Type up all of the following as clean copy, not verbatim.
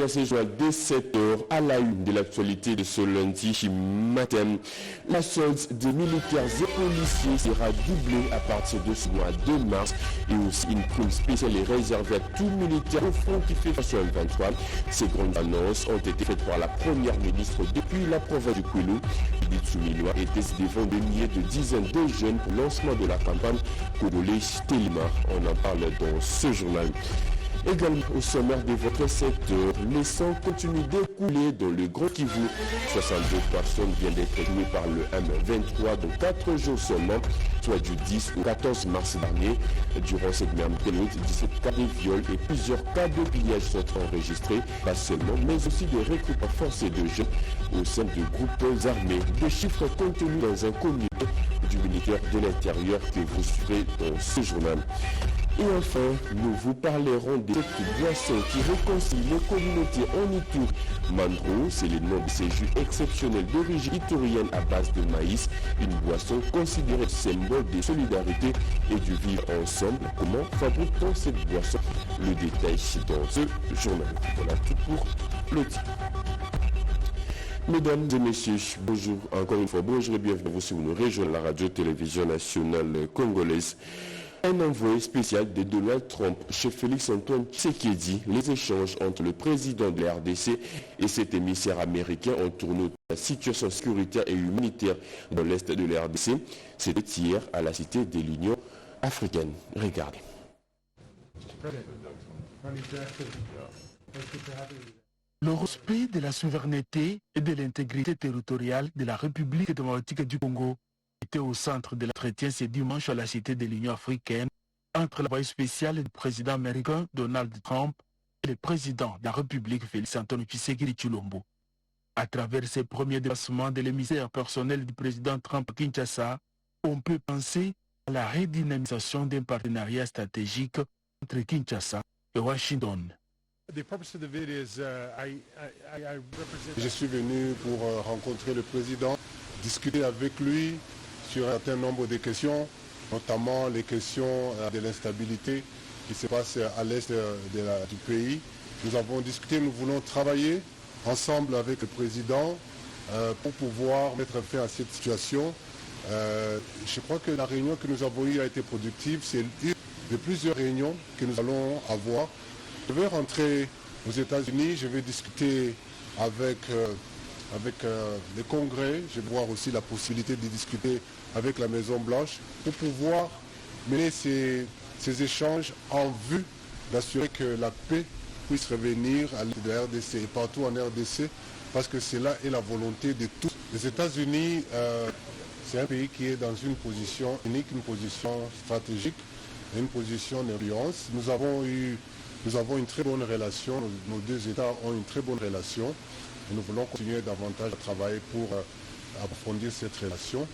bienvenue à ce journal dès 7h à la une de l'actualité de ce lundi matin. La solde des militaires et policiers sera doublée à partir de ce mois de mars et aussi une prime spéciale est réservée à tout militaire au front qui fait face au M23. Ces grandes annonces ont été faites par la première ministre depuis la province du Kwilu. Judith Suminwa était devant des milliers de dizaines de jeunes pour le lancement de la campagne congolaise Telima. On en parle dans ce journal. Également au sommaire de votre secteur, les sangs continuent d'écouler dans le Grand Kivu. 62 personnes viennent d'être tuées par le M23 dans 4 jours seulement, soit du 10 au 14 mars dernier. Durant cette même période, 17 cas de viol et plusieurs cas de pillage sont enregistrés, pas seulement, mais aussi des recrutements forcés de jeunes au sein de groupes armés. Des chiffres contenus dans un communiqué du ministère de l'Intérieur que vous suivrez dans ce journal. Et enfin, nous vous parlerons des boissons qui réconcilient les communautés en Ituri. Mandro, c'est le nom de ces jus exceptionnels d'origine iturienne à base de maïs, une boisson considérée symbole de solidarité et du vivre ensemble. Comment fabrique-t-on cette boisson? Le détail dans ce journal. Voilà tout pour le titre. Mesdames et messieurs, bonjour encore une fois, bonjour et bienvenue à vous sur nos régions, la radio-télévision nationale congolaise. Un envoyé spécial de Donald Trump chez Félix-Antoine Tshisekedi, les échanges entre le président de la RDC et cet émissaire américain ont tourné autour de la situation sécuritaire et humanitaire dans l'est de la RDC. C'était hier à la Cité de l'Union africaine. Regardez. Le respect de la souveraineté et de l'intégrité territoriale de la République démocratique du Congo était au centre de l'entretien ce dimanche à la Cité de l'Union africaine entre l'envoyé spécial du président américain Donald Trump et le président de la République Félix-Antoine Tshisekedi Tshilombo. À travers ces premiers déplacements de l'émissaire personnel du président Trump à Kinshasa, on peut penser à la redynamisation d'un partenariat stratégique entre Kinshasa et Washington. Je suis venu pour rencontrer le président, discuter avec lui sur un certain nombre de questions, notamment les questions de l'instabilité qui se passe à l'est du pays. Nous avons discuté, nous voulons travailler ensemble avec le président pour pouvoir mettre fin à cette situation. Je crois que la réunion que nous avons eue a été productive. C'est une de plusieurs réunions que nous allons avoir. Je vais rentrer aux États-Unis, je vais discuter avec le Congrès, je vais voir aussi la possibilité de discuter avec la Maison-Blanche pour pouvoir mener ces échanges en vue d'assurer que la paix puisse revenir à l'est de la RDC et partout en RDC, parce que cela est la volonté de tous. Les États-Unis, c'est un pays qui est dans une position unique, une position stratégique, une position d'influence. Nous avons une très bonne relation, nos deux États ont une très bonne relation et nous voulons continuer davantage à travailler pour approfondir cette relation.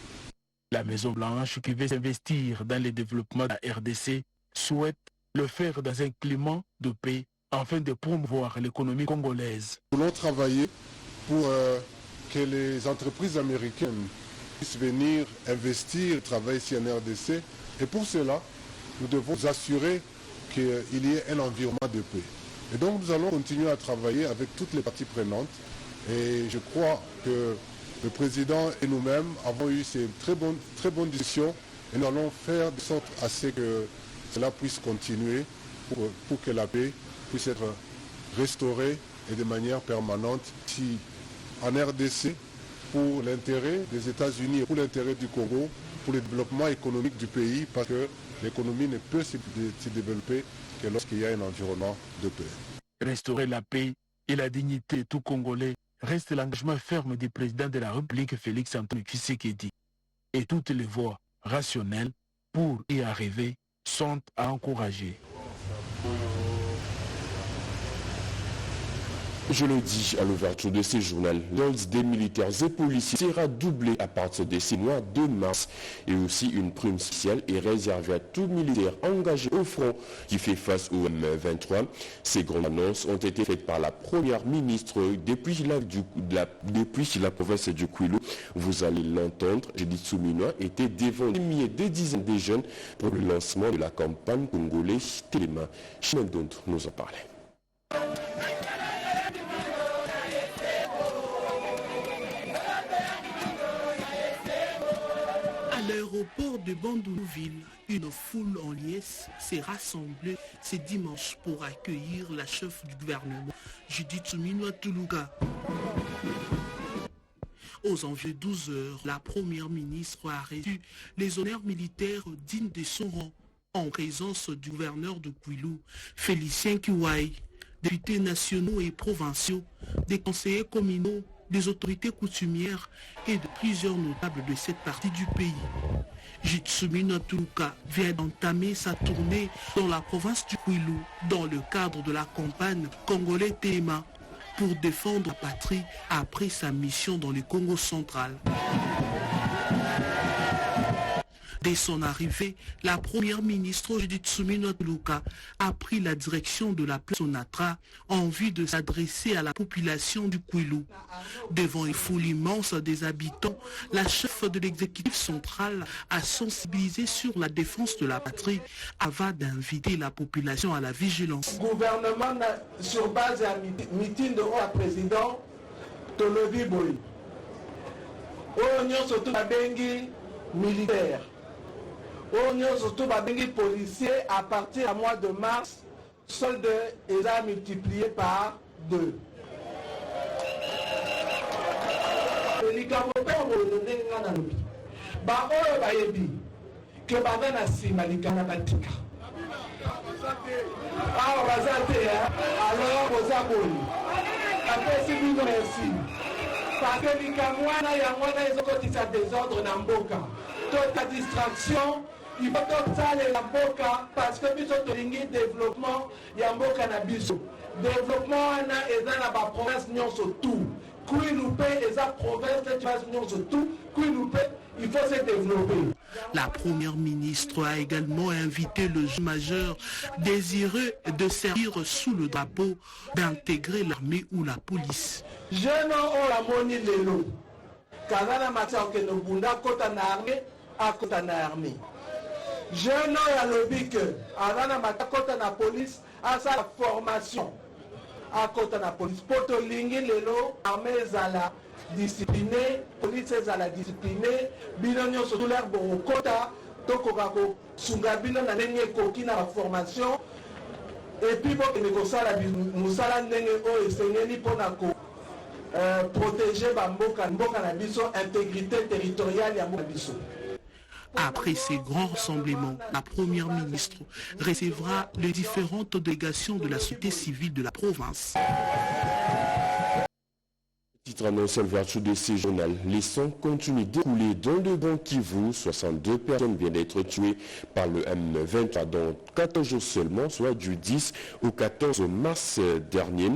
La Maison-Blanche, qui veut s'investir dans le développement de la RDC, souhaite le faire dans un climat de paix afin de promouvoir l'économie congolaise. Nous voulons travailler pour que les entreprises américaines puissent venir investir, travailler ici en RDC. Et pour cela, nous devons nous assurer qu'il y ait un environnement de paix. Et donc nous allons continuer à travailler avec toutes les parties prenantes. Et je crois que le président et nous-mêmes avons eu ces très bonnes discussions et nous allons faire de sorte à ce que cela puisse continuer pour que la paix puisse être restaurée et de manière permanente ici en RDC pour l'intérêt des États-Unis et pour l'intérêt du Congo, pour le développement économique du pays, parce que l'économie ne peut se développer que lorsqu'il y a un environnement de paix. Restaurer la paix et la dignité de tout Congolais reste l'engagement ferme du président de la République Félix-Antoine Tshisekedi. Et toutes les voies rationnelles pour y arriver sont à encourager. Je le dis à l'ouverture de ce journal, l'ordre des militaires et policiers sera doublé à partir de ce mois de mars et aussi une prime spéciale est réservée à tout militaire engagé au front qui fait face au M23. Ces grandes annonces ont été faites par la première ministre depuis la province du Kwilu. Vous allez l'entendre, Judith Suminwa était devant des milliers, des dizaines de jeunes pour le lancement de la campagne congolaise Telema. Chinandont nous en parlait. de Bandounouville, une foule en liesse s'est rassemblée ce dimanche pour accueillir la chef du gouvernement, Judith Suminwa Tuluka. Aux envieux 12 heures, la première ministre a reçu les honneurs militaires dignes de son rang en présence du gouverneur de Kwilu, Félicien Kiwai, députés nationaux et provinciaux, des conseillers communaux, des autorités coutumières et de plusieurs notables de cette partie du pays. Jitsumina Tuluka vient d'entamer sa tournée dans la province du Kwilu dans le cadre de la campagne Congolais Téma pour défendre la patrie après sa mission dans le Congo central. Dès son arrivée, la première ministre Judith Suminwa Tuluka a pris la direction de la place Onatra en vue de s'adresser à la population du Kwilu. Devant une foule immense des habitants, la chef de l'exécutif central a sensibilisé sur la défense de la patrie avant d'inviter la population à la vigilance. Gouvernement sur base d'un meeting de la président Tolobi Boy. On surtout la bengi militaire. On a surtout des policiers à partir du mois de mars, solde est multiplié par 2. Parce que les Kamwana ils ont désordre dans Mboka. Toute la distraction, il faut que ça aille à Mboka parce que nous avons un développement, il y a Mboka na biso. Développement est dans la province non surtout. Kui nous paye les provinces non surtout. Kui nous paye, il faut se développer. La première ministre a également invité le jeune majeur désireux de servir sous le drapeau d'intégrer l'armée ou la police. Je n'ai la monnaie de l'eau. Kazana matière que nous bunda kota na armée à kota na armée. Je n'ai lobby que Azana matière kota na police à sa formation à kota na police. Poto lingi lelo armée zala discipliné, police zala discipliné, binonyo surtout l'air bon kota toko kako sungabino na nenge koki na formation et puis pour que nous ça la musala nenge o esengeli pona ko protéger Mboka na biso, intégrité territoriale ya Mboka biso. Après ces grands rassemblements, la première ministre recevra les différentes délégations de la société civile de la province. Titre annoncé en vertu de ces journaux, les sangs continuent d'écouler dans le Ban Kivu. 62 personnes viennent d'être tuées par le M23 dans 14 jours seulement, soit du 10 au 14 mars dernier.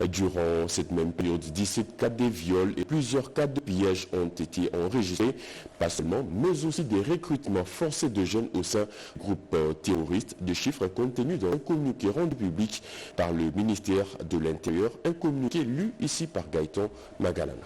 Durant cette même période, 17 cas de viol et plusieurs cas de pillage ont été enregistrés, pas seulement, mais aussi des recrutements forcés de jeunes au sein du groupe terroriste. Des chiffres contenus dans un communiqué rendu public par le ministère de l'Intérieur, un communiqué lu ici par Gaëtan Magalana.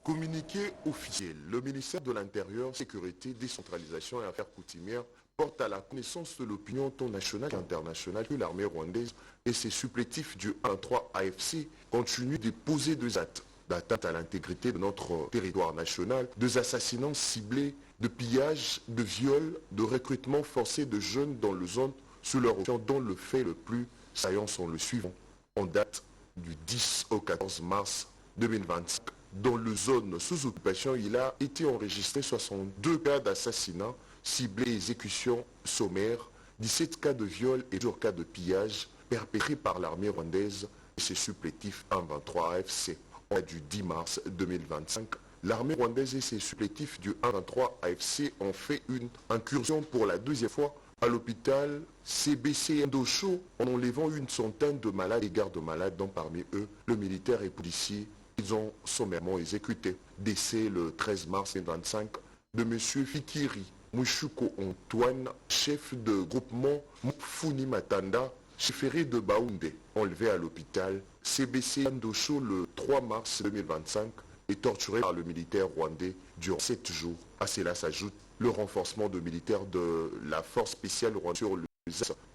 Communiqué officiel, le ministère de l'Intérieur, Sécurité, Décentralisation et Affaires coutumières porte à la connaissance de l'opinion tant nationale qu'internationale que l'armée rwandaise et ses supplétifs du 1-3 AFC continuent de poser des actes d'atteinte à l'intégrité de notre territoire national, des assassinats ciblés, de pillages, de viols, de recrutement forcé de jeunes dans le zone sous leur option, dont le fait le plus saillant sont le suivant. En date du 10 au 14 mars 2025, dans le zone sous occupation, il a été enregistré 62 cas d'assassinats ciblés, exécutions sommaires, 17 cas de viol et 2 cas de pillage perpétrés par l'armée rwandaise et ses supplétifs 1-23 AFC. En date du 10 mars 2025, l'armée rwandaise et ses supplétifs du 1-23 AFC ont fait une incursion pour la deuxième fois à l'hôpital CBC Ndosho en enlevant une centaine de malades et gardes-malades, dont parmi eux le militaire et policier. Ils ont sommairement exécuté. Décès le 13 mars 2025 de M. Fikiri Mouchouko Antoine, chef de groupement Mufuni Matanda, chefferie de Baoundé, enlevé à l'hôpital CBC Ndosho le 3 mars 2025 et torturé par le militaire rwandais durant 7 jours. À cela s'ajoute le renforcement de militaires de la force spéciale rwandaise sur le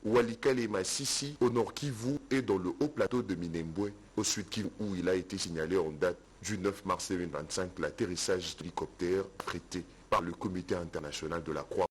Walikale et Massissi, au nord Kivu et dans le haut plateau de Minembwe, au sud Kivu, où il a été signalé en date du 9 mars 2025 l'atterrissage d'hélicoptères affrétés par le comité international de la Croix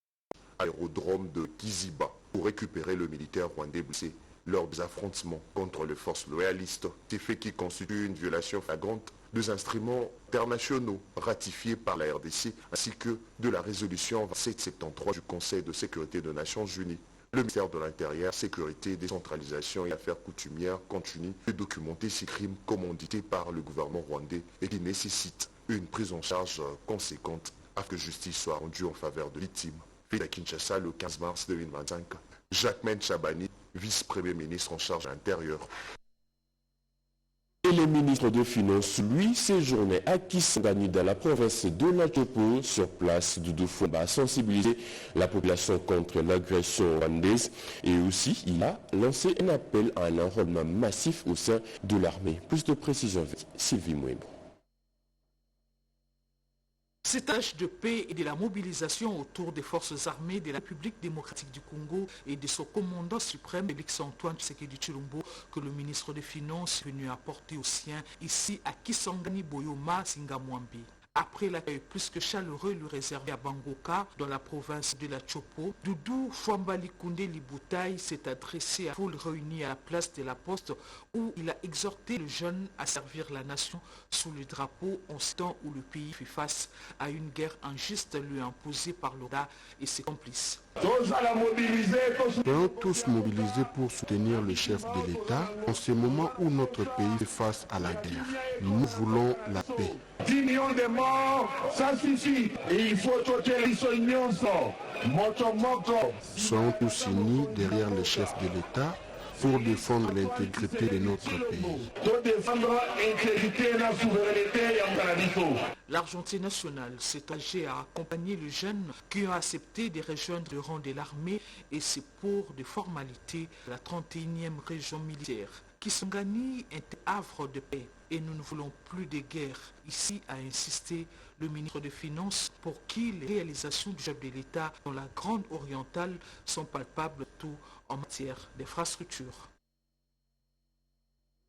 à l'aérodrome de Kiziba pour récupérer le militaire rwandais blessé lors des affrontements contre les forces loyalistes. Ces faits qui constituent une violation flagrante des instruments internationaux ratifiés par la RDC ainsi que de la résolution 2773 du Conseil de sécurité des Nations Unies. Le ministère de l'Intérieur, Sécurité, Décentralisation et Affaires coutumières continue de documenter ces crimes commandités par le gouvernement rwandais et qui nécessitent une prise en charge conséquente afin que justice soit rendue en faveur de victimes. Fait à Kinshasa le 15 mars 2025. Jacquemaine Chabani, vice-premier ministre en charge de l'Intérieur. Et le ministre des Finances, lui, séjournait à Kisangani dans la province de la Chopo. Sur place, Doudou Fouamba a sensibilisé la population contre l'agression rwandaise et aussi il a lancé un appel à un enrôlement massif au sein de l'armée. Plus de précisions avec Sylvie Mouembo. Cette tâche de paix et de la mobilisation autour des forces armées de la République démocratique du Congo et de son commandant suprême, Félix-Antoine Tshisekedi Tshilombo, que le ministre des Finances est venu apporter aux siens ici à Kisangani Boyoma Singamwambi. Après l'accueil plus que chaleureux lui réservé à Bangoka, dans la province de la Chopo, Doudou Fouamba Likunde Libutaï s'est adressé à la foule réunie à la place de la Poste où il a exhorté le jeune à servir la nation sous le drapeau en ce temps où le pays fait face à une guerre injuste lui imposée par l'ODA et ses complices. Soyons tous mobilisés pour soutenir le chef de l'État en ce moment où notre pays fait face à la guerre. Nous voulons la paix. 10 millions de morts, ça suffit. Et il faut que les Soyons tous unis derrière le chef de l'État pour défendre l'intégrité de notre pays. L'Argentine nationale s'est engagée à accompagner les jeunes qui ont accepté de rejoindre le rang de l'armée et c'est pour des formalités de la 31e région militaire. Kisangani est un havre de paix et nous ne voulons plus de guerre. Ici a insisté le ministre des Finances pour qui les réalisations du chef de l'État dans la Grande Orientale sont palpables tout en matière d'infrastructure.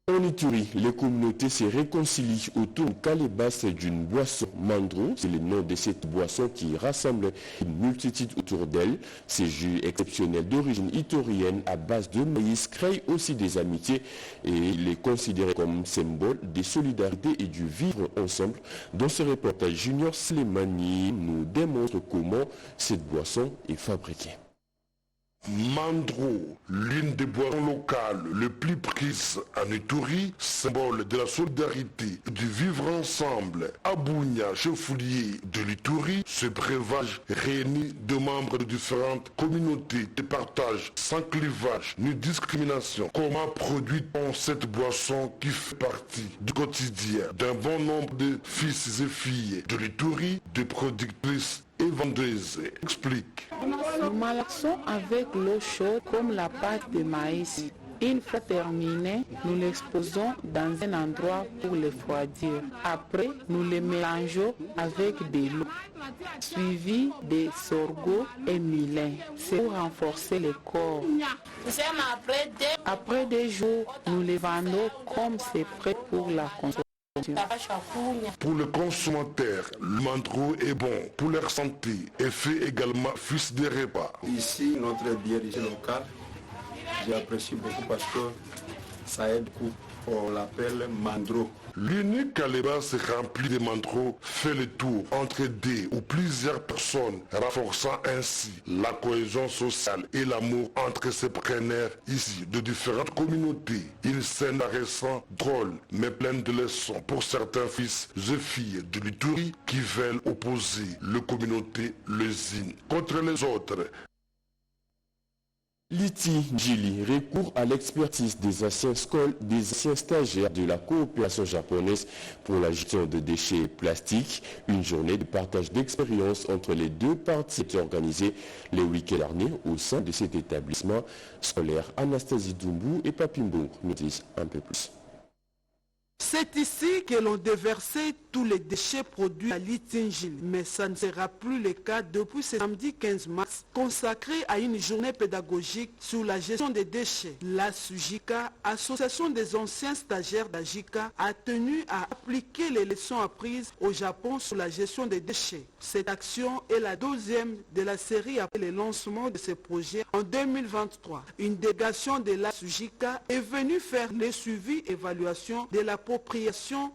En Ituri, les communautés se réconcilient autour du calebasse d'une boisson mandro. C'est le nom de cette boisson qui rassemble une multitude autour d'elle. Ces jus exceptionnels d'origine iturienne à base de maïs créent aussi des amitiés et il est considéré comme symbole de solidarité et du vivre ensemble. Dans ce reportage, Junior Slimani nous démontre comment cette boisson est fabriquée. Mandro, l'une des boissons locales les plus prises en Ituri, symbole de la solidarité et du vivre ensemble. À Bunia, chef-lieu de l'Ituri, ce breuvage réunit de membres de différentes communautés et partage sans clivage ni discrimination. Comment produit-on cette boisson qui fait partie du quotidien d'un bon nombre de fils et filles de l'Ituri, de productrices et vendeuses? Explique. Nous malaxons avec l'eau chaude comme la pâte de maïs. Une fois terminé, nous l'exposons dans un endroit pour le refroidir. Après, nous le mélangeons avec de l'eau, suivi de sorgho et millet. C'est pour renforcer le corps. Après 2 jours, nous les vendons comme c'est prêt pour la consommation. Pour le consommateur, le mandro est bon pour leur santé et fait également fils des repas. Ici, notre bière locale, j'apprécie beaucoup parce que ça aide beaucoup. On l'appelle mandro. L'unique calebasse remplie de mandro fait le tour entre 2 ou plusieurs personnes, renforçant ainsi la cohésion sociale et l'amour entre ces preneurs issus de différentes communautés. Une scène récente, drôle, mais pleine de leçons pour certains fils et filles de l'Ituri qui veulent opposer les communautés les unes contre les autres. Liti Njili recourt à l'expertise des anciens stagiaires de la coopération japonaise pour la gestion de déchets plastiques. Une journée de partage d'expérience entre les deux parties est organisée les week-ends derniers au sein de cet établissement scolaire. Anastasie Doumbou et Papimbo nous disent un peu plus. C'est ici que l'on déversait tous les déchets produits à Litingil, mais ça ne sera plus le cas depuis ce samedi 15 mars, consacré à une journée pédagogique sur la gestion des déchets. La SUJICA, association des anciens stagiaires d'AJICA, a tenu à appliquer les leçons apprises au Japon sur la gestion des déchets. Cette action est la 12e de la série après le lancement de ce projet en 2023. Une délégation de la SUJICA est venue faire le suivi et évaluation de l'appropriation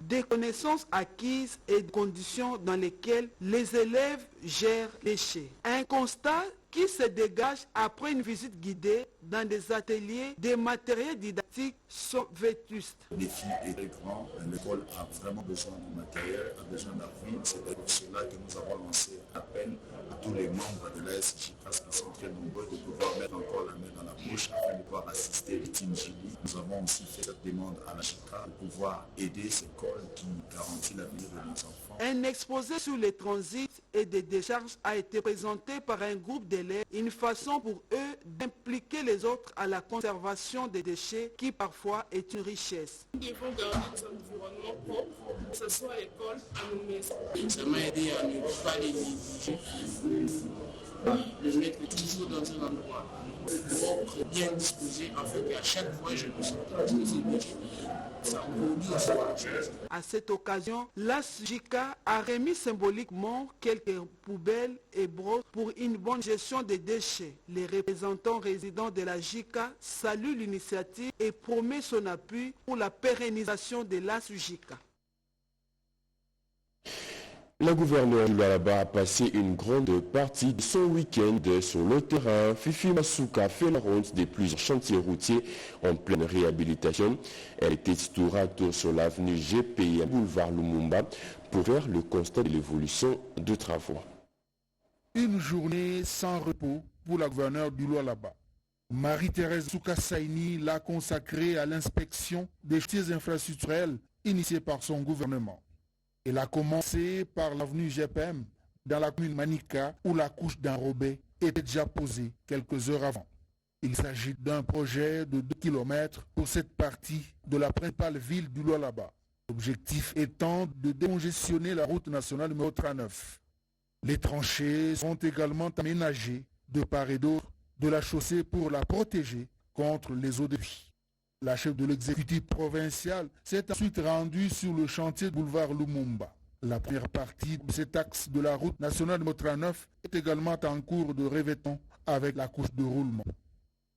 des connaissances acquises et des conditions dans lesquelles les élèves gèrent les déchets. Un constat qui se dégage après une visite guidée dans des ateliers, des matériels didactiques sont vétustes. Le défi est très grand, l'école a vraiment besoin de matériel, a besoin d'appui. C'est pour cela que nous avons lancé un appel à tous les membres de la SJICA qui sont très nombreux de pouvoir mettre encore la main dans la bouche afin de pouvoir assister les Team Gili. Nous avons aussi fait cette demande à la JICA de pouvoir aider cette école qui garantit l'avenir de nos enfants. Un exposé sur les transits et des décharges a été présenté par un groupe d'élèves, une façon pour eux d'impliquer les autres à la conservation des déchets qui parfois est une richesse. Nous devons garder nos environnements propres, que ce soit à l'école, à nos maisons. Ça m'a aidé à ne pas les négliger, de mettre toujours dans un endroit propre, bien disposé, afin qu'à chaque fois je me sente utiliser les déchets. À cette occasion, la SUJICA a remis symboliquement quelques poubelles et brosses pour une bonne gestion des déchets. Les représentants résidents de la JICA saluent l'initiative et promettent son appui pour la pérennisation de la SUJICA. La gouverneure du Lualaba a passé une grande partie de son week-end sur le terrain. Fifi Masuka fait la ronde des plusieurs chantiers routiers en pleine réhabilitation. Elle était tour à tour sur l'avenue GPI à boulevard Lumumba pour faire le constat de l'évolution de travaux. Une journée sans repos pour la gouverneure du Lualaba. Marie-Thérèse Souka-Saini l'a consacrée à l'inspection des chantiers infrastructurels initiés par son gouvernement. Elle a commencé par l'avenue GPM dans la commune Manika où la couche d'enrobé était déjà posée quelques heures avant. Il s'agit d'un projet de 2 km pour cette partie de la principale ville du Lualaba. L'objectif étant de décongestionner la route nationale numéro 39. Les tranchées sont également aménagées de part et d'autre de la chaussée pour la protéger contre les eaux de vie. La chef de l'exécutif provincial s'est ensuite rendue sur le chantier de boulevard Lumumba. La première partie de cet axe de la route nationale numéro 39 est également en cours de revêtement avec la couche de roulement.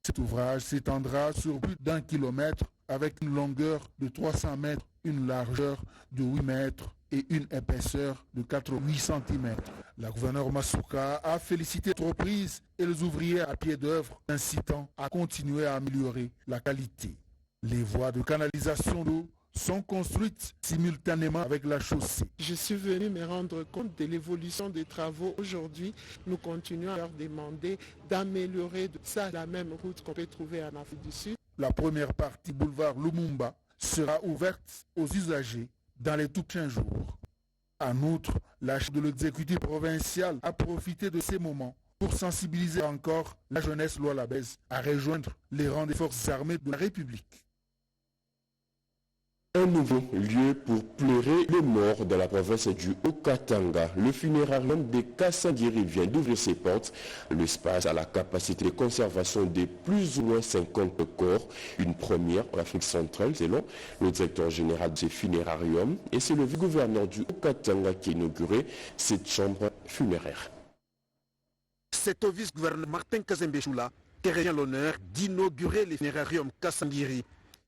Cet ouvrage s'étendra sur plus d'1 kilomètre avec une longueur de 300 mètres, une largeur de 8 mètres et une épaisseur de 88 cm. La gouverneure Masuka a félicité l'entreprise et les ouvriers à pied d'œuvre, incitant à continuer à améliorer la qualité. Les voies de canalisation d'eau sont construites simultanément avec la chaussée. Je suis venu me rendre compte de l'évolution des travaux. Aujourd'hui, nous continuons à leur demander d'améliorer la même route qu'on peut trouver en Afrique du Sud. La première partie boulevard Lumumba sera ouverte aux usagers dans les tout prochains jours. En outre, la chef de l'exécutif provincial a profité de ces moments pour sensibiliser encore la jeunesse lualabaise à rejoindre les rangs des forces armées de la République. Un nouveau lieu pour pleurer les morts dans la province du Haut-Katanga. Le funérarium de Kassandiri vient d'ouvrir ses portes. L'espace a la capacité de conservation de plus ou moins 50 corps. Une première en Afrique centrale, selon le directeur général de ce funérarium. Et c'est le vice-gouverneur du Haut-Katanga qui a inauguré cette chambre funéraire. C'est au vice-gouverneur Martin Kazembe-Choula qui revient l'honneur d'inaugurer le funérarium Kassandiri,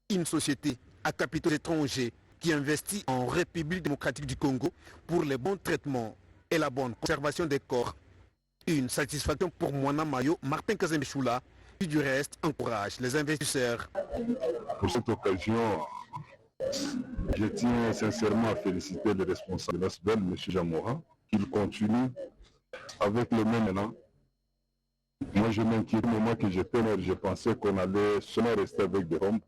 une société à capitaux étrangers qui investit en République démocratique du Congo pour le bon traitement et la bonne conservation des corps. Une satisfaction pour Moana Mayo, Martin Kazembe-Choula, qui du reste encourage les investisseurs. Pour cette occasion, je tiens sincèrement à féliciter le responsable de l'ASBEL, M. Jamora, qu'il continue avec le même élan. Moi, je m'inquiète au moment que j'étais là, je pensais qu'on allait seulement rester avec des hommes,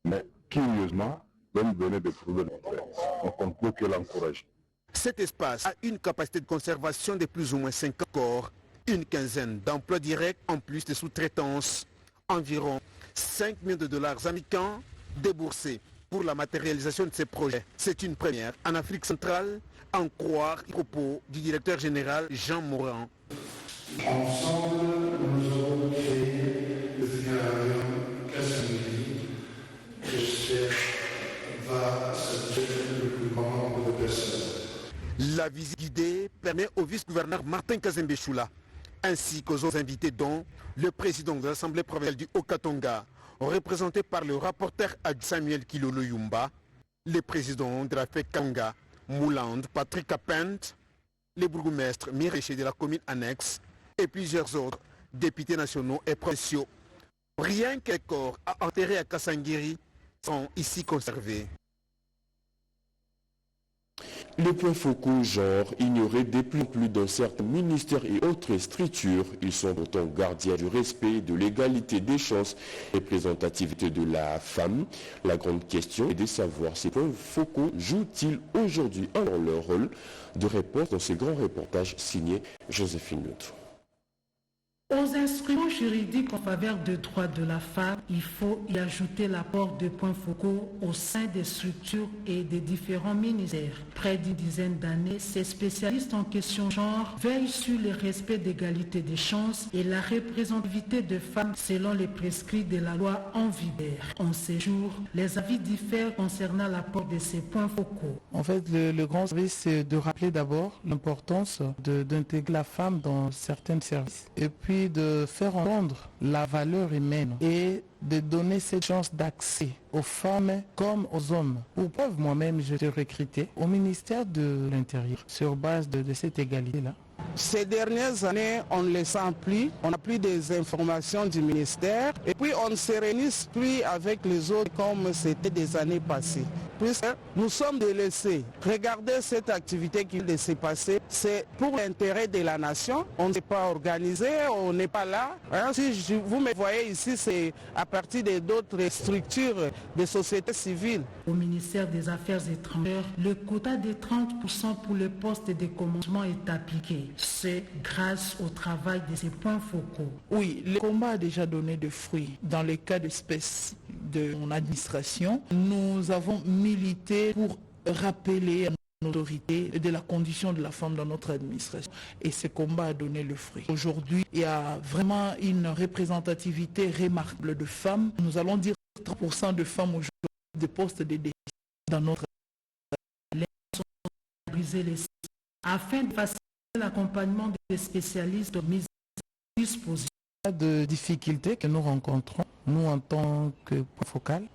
mais curieusement, l'homme venait de prouver le contraire. Donc on ne peut que l'encourager. Cet espace a une capacité de conservation de plus ou moins 50 corps, une quinzaine d'emplois directs en plus de sous-traitance, environ 5 millions de dollars américains déboursés pour la matérialisation de ces projets. C'est une première en Afrique centrale, en croire les propos du directeur général Jean Morin. Ensemble, nous avons créé le vivarium Kasangiri. J'espère va satisfaire le plus grand nombre de personnes. La visite guidée permet au vice-gouverneur Martin Kazembe Choula ainsi qu'aux autres invités dont le président de l'Assemblée provinciale du Haut-Katanga, représenté par le rapporteur Samuel Kilolo Yumba, le président de la FEC Kanga, Mouland, Patrick Apent, les bourgmestres Mireché de la commune annexe et plusieurs autres députés nationaux et provinciaux. Rien que les corps à enterrer à Kasangiri sont ici conservés. Les points focaux genre ignorés des plus dans certains ministères et autres structures. Ils sont pourtant gardiens du respect, de l'égalité des chances et représentativité de la femme. La grande question est de savoir ces points focaux jouent-ils aujourd'hui dans leur rôle de réponse dans ce grand reportage signé Joséphine Loutou. Aux instruments juridiques en faveur des droits de la femme, il faut y ajouter l'apport de points focaux au sein des structures et des différents ministères. Près d'une dizaine d'années, ces spécialistes en question genre veillent sur le respect d'égalité des chances et la représentativité des femmes selon les prescrits de la loi en vigueur. En ces jours, les avis diffèrent concernant l'apport de ces points focaux. En fait, le grand service, c'est de rappeler d'abord l'importance d'intégrer la femme dans certains services. Et puis de faire entendre la valeur humaine et de donner cette chance d'accès aux femmes comme aux hommes. Pour preuve, moi-même, je suis recruté au ministère de l'Intérieur sur base de cette égalité-là. Ces dernières années, on ne les sent plus, on n'a plus des informations du ministère et puis on ne se réunit plus avec les autres comme c'était des années passées. Puisque nous sommes délaissés. Regardez cette activité qui vient de se passer, c'est pour l'intérêt de la nation. On ne s'est pas organisé, on n'est pas là. Si vous me voyez ici, c'est à partir d'autres structures de société civile. Au ministère des Affaires étrangères, le quota de 30% pour le poste de commandement est appliqué. C'est grâce au travail de ces points focaux. Oui, le combat a déjà donné des fruits. Dans le cas d'espèces de mon administration, nous avons milité pour rappeler à nos autorités de la condition de la femme dans notre administration. Et ce combat a donné le fruit. Aujourd'hui, il y a vraiment une représentativité remarquable de femmes. Nous allons dire 30% de femmes aujourd'hui de postes de décision dans notre administration. Afin de faciliter l'accompagnement des spécialistes mis à disposition. De difficultés que nous rencontrons, nous en tant que point focal,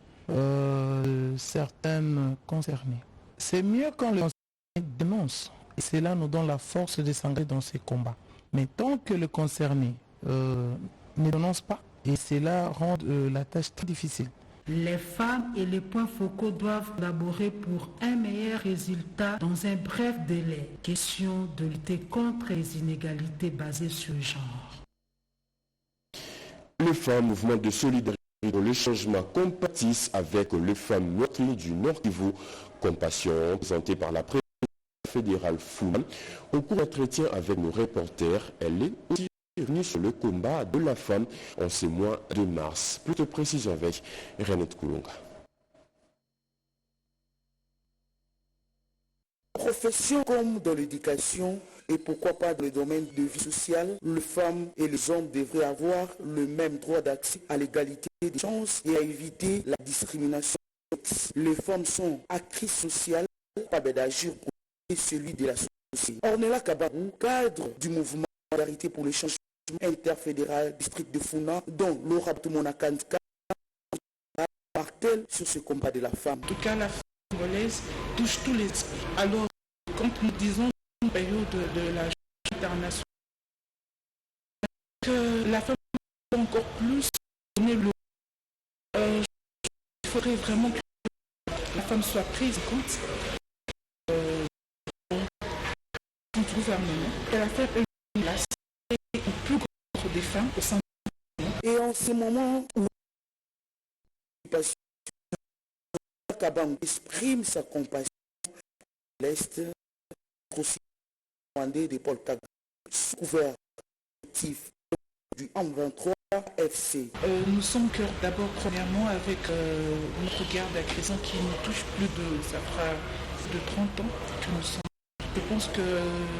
certaines concernées. C'est mieux quand le concerné dénonce, et cela nous donne la force de s'engager dans ces combats. Mais tant que le concerné ne dénonce pas, et cela rend la tâche très difficile. Les femmes et les points focaux doivent collaborer pour un meilleur résultat dans un bref délai. Question de lutter contre les inégalités basées sur le genre. Les femmes, mouvement de solidarité pour le changement, compatissent avec les femmes meurtries du Nord Kivu. Compassion, présentée par la présidente fédérale Fouma. Au cours d'entretien avec nos reporters, elle est aussi revenue sur le combat de la femme en ce mois de mars. Plus de précision avec Renette Koulonga. Profession comme dans l'éducation et pourquoi pas dans le domaine de vie sociale, les femmes et les hommes devraient avoir le même droit d'accès à l'égalité des chances et à éviter la discrimination. Les femmes sont actrices sociales, pas d'agir pour celui de la société. Ornella Kabarou, cadre du mouvement Solidarité pour le changement interfédéral district de Founa, dont Laura Toumonakandka martèle sur ce combat de la femme. En tout cas, la femme congolaise touche tous les esprits. Alors, quand nous disons une période de la journée internationale, que la femme peut encore plus donner le... il faudrait vraiment que la femme soit prise en compte du gouvernement. Et la femme est une place et une plus grande des femmes au sein du gouvernement. Et en ce moment où Kabang exprime sa compassion, l'Est aussi demandé de Paul Kagame sous couvert du M23 FC. Nous sommes cœur d'abord, premièrement, avec notre garde à présent qui nous touche ça fera de 30 ans que nous sommes. Je pense que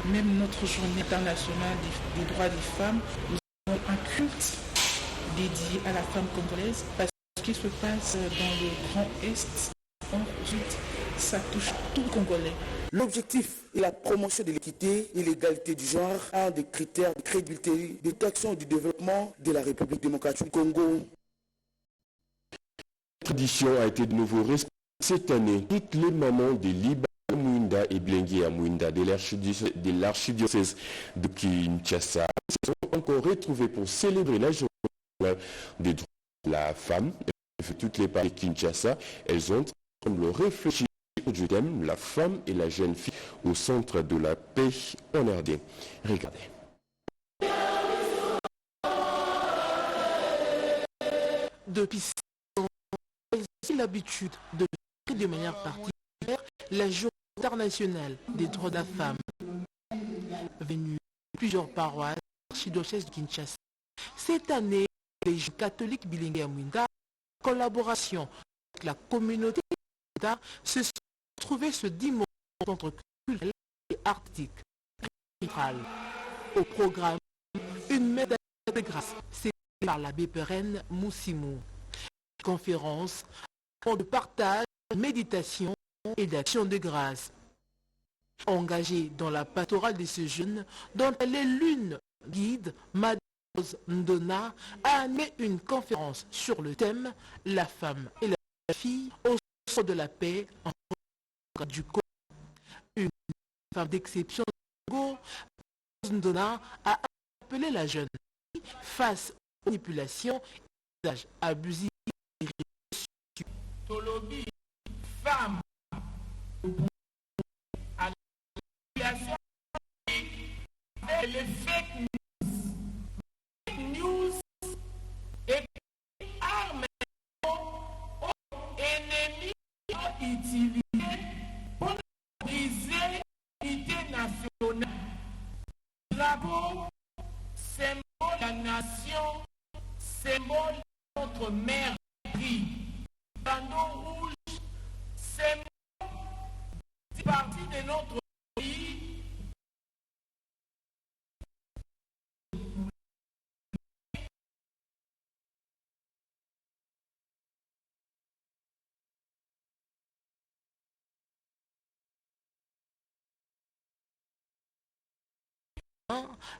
même notre journée internationale des droits des femmes, nous avons un culte dédié à la femme congolaise parce que ce qui se passe dans le Grand Est, ensuite, ça touche tout Congolais. L'objectif est la promotion de l'équité et l'égalité du genre, un des critères de crédibilité de l'action du développement de la République démocratique du Congo. La tradition a été de nouveau respectée cette année. Toutes les mamans de Liba, Mouinda et Blengue à Mouinda de l'archidiocèse de Kinshasa se sont encore retrouvées pour célébrer la journée des droits de la femme. Toutes les parties de Kinshasa, elles ont ensemble réfléchi du thème la femme et la jeune fille au centre de la paix en RD. Regardez. Depuis 6 ans, j'ai l'habitude de faire de manière particulière la journée internationale des droits de la femme. Venue de plusieurs paroisses de l'archidiocèse de Kinshasa. Cette année, les jeunes catholiques bilingues à Mouinda, en collaboration avec la communauté de Mouinda, se sont retrouvés ce dimanche entre culturel et arctique. Au programme, une médaille de grâce célébrée par l'abbé pérenne Moussimou. Conférence, de partage, méditation et d'action de grâce. Engagée dans la pastorale de ce jeune, dont elle est l'une guide, Madame Ndona a animé une conférence sur le thème « La femme et la fille au centre de la paix en du Congo ». Une femme d'exception du Congo, Ndona a appelé la jeune fille face aux manipulations et usages abusifs et reçus. Tolobi, femme, à la manipulation et les fake news. Fake news et armes aux ennemis utilisés pour briser l'unité nationale. Drapeau, symbole de la nation, symbole de notre mère. Bandeau rouge, symbole de partie de notre pays.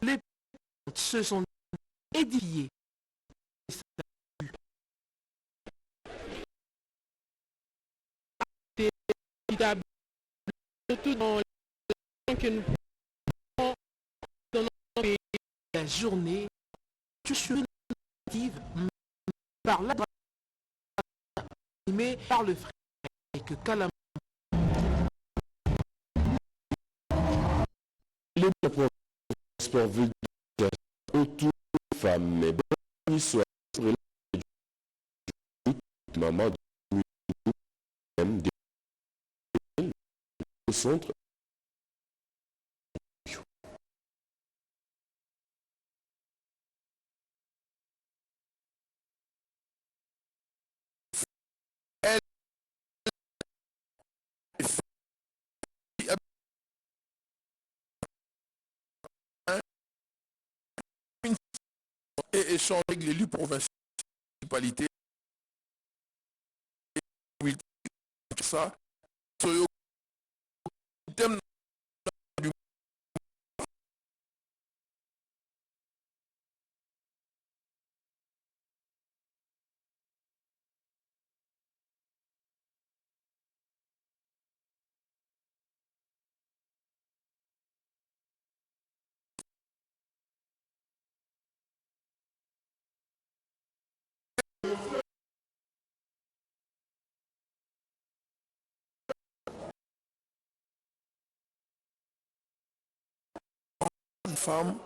Les se sont édifiés. Surtout dans que nous prenons dans notre pays, la journée, je suis une par la animée par le frère et que Kalam. Les transports veulent dire autour des femmes, mais bonne histoire sur la maman de même au centre. Et échange avec l'élu provincial municipalité ça thème du femme